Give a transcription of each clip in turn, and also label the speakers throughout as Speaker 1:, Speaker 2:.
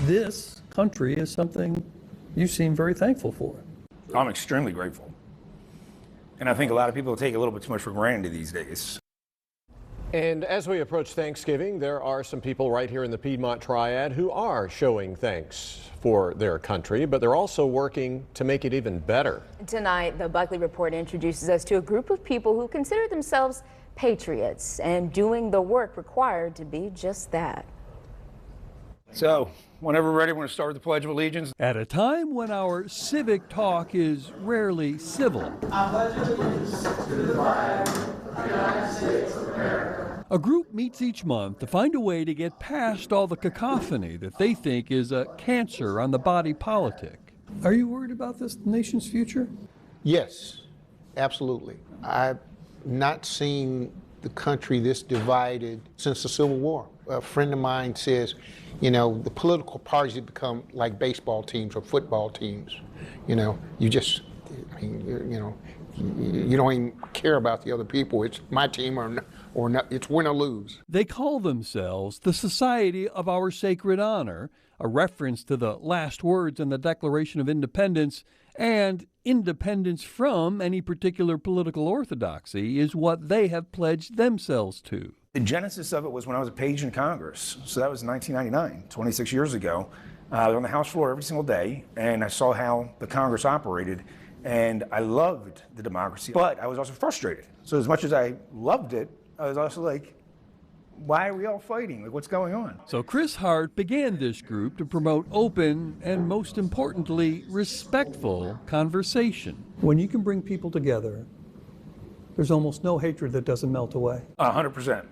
Speaker 1: this country is something you seem very thankful for.
Speaker 2: I'm extremely grateful. And I think a lot of people take a little bit too much for granted these days.
Speaker 3: And as we approach Thanksgiving, there are some people right here in the Piedmont Triad who are showing thanks for their country, but they're also working to make it even better.
Speaker 4: Tonight, the Buckley Report introduces us to a group of people who consider themselves patriots and doing the work required to be just that.
Speaker 2: So, whenever we're ready, we're going to start with the Pledge of Allegiance.
Speaker 1: At a time when our civic talk is rarely civil, I pledge allegiance to the flag of the United States of America. A group meets each month to find a way to get past all the cacophony that they think is a cancer on the body politic. Are you worried about this nation's future?
Speaker 5: Yes, absolutely. I've not seen the country this divided since the Civil War. A friend of mine says, you know, the political parties have become like baseball teams or football teams. You know, you just, I mean, you know, you don't even care about the other people. It's my team or not, it's win or lose.
Speaker 1: They call themselves the Society of Our Sacred Honor, a reference to the last words in the Declaration of Independence, and independence from any particular political orthodoxy is what they have pledged themselves to.
Speaker 2: The genesis of it was when I was a page in Congress. So that was 1999, 26 years ago. I was on the House floor every single day, and I saw how the Congress operated, and I loved the democracy, but I was also frustrated. So as much as I loved it, I was also like, why are we all fighting? Like, what's going on?
Speaker 1: So Chris Hart began this group to promote open and, most importantly, respectful conversation. When you can bring people together, there's almost no hatred that doesn't melt away.
Speaker 2: 100%.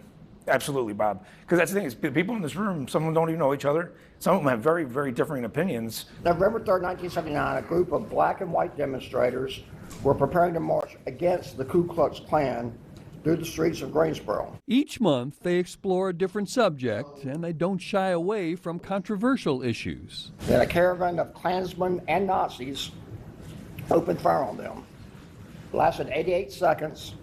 Speaker 2: Absolutely, Bob. Because that's the thing, is people in this room, some of them don't even know each other. Some of them have very, very differing opinions.
Speaker 6: November 3rd, 1979, a group of black and white demonstrators were preparing to march against the Ku Klux Klan through the streets of Greensboro.
Speaker 1: Each month, they explore a different subject, and they don't shy away from controversial issues.
Speaker 6: Then a caravan of Klansmen and Nazis opened fire on them. It lasted 88 seconds.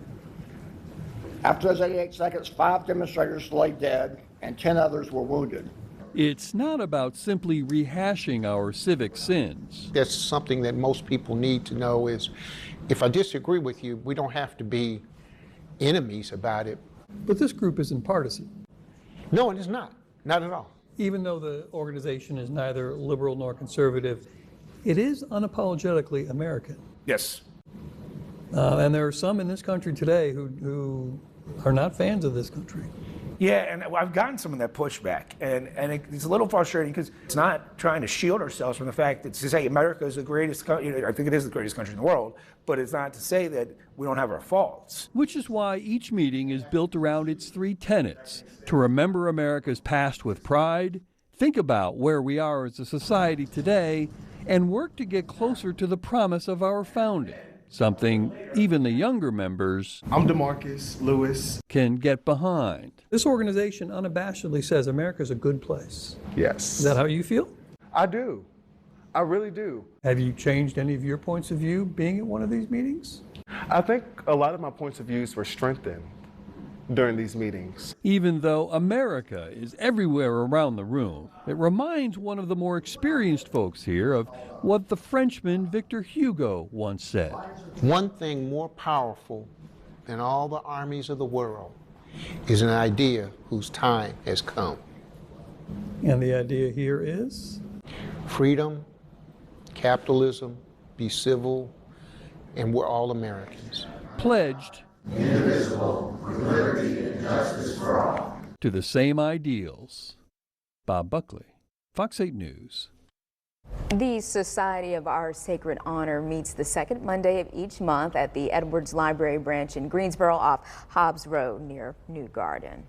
Speaker 6: After those 88 seconds, 5 demonstrators lay dead and 10 others were wounded.
Speaker 1: It's not about simply rehashing our civic sins.
Speaker 5: That's something that most people need to know is, if I disagree with you, we don't have to be enemies about it.
Speaker 1: But this group isn't partisan.
Speaker 5: No, it is not. Not at all.
Speaker 1: Even though the organization is neither liberal nor conservative, it is unapologetically American.
Speaker 2: Yes.
Speaker 1: And there are some in this country today who are not fans of this country.
Speaker 2: Yeah, and I've gotten some of that pushback, and it's a little frustrating because it's not trying to shield ourselves from the fact that to say America is the greatest country, I think it is the greatest country in the world, but it's not to say that we don't have our faults.
Speaker 1: Which is why each meeting is built around its 3 tenets: to remember America's past with pride, think about where we are as a society today, and work to get closer to the promise of our founding. Something even the younger members,
Speaker 7: I'm DeMarcus Lewis,
Speaker 1: can get behind. This organization unabashedly says America's a good place.
Speaker 7: Yes.
Speaker 1: Is that how you feel?
Speaker 7: I do. I really do.
Speaker 1: Have you changed any of your points of view being at one of these meetings?
Speaker 7: I think a lot of my points of views were strengthened during these meetings.
Speaker 1: Even though America is everywhere around the room, it reminds one of the more experienced folks here of what the Frenchman Victor Hugo once said.
Speaker 5: One thing more powerful than all the armies of the world is an idea whose time has come.
Speaker 1: And the idea here is?
Speaker 5: Freedom, capitalism, be civil, and we're all Americans.
Speaker 1: Pledged
Speaker 8: indivisible, with liberty and justice for all.
Speaker 1: To the same ideals. Bob Buckley, Fox 8 News.
Speaker 4: The Society of Our Sacred Honor meets the second Monday of each month at the Edwards Library branch in Greensboro off Hobbs Road near New Garden.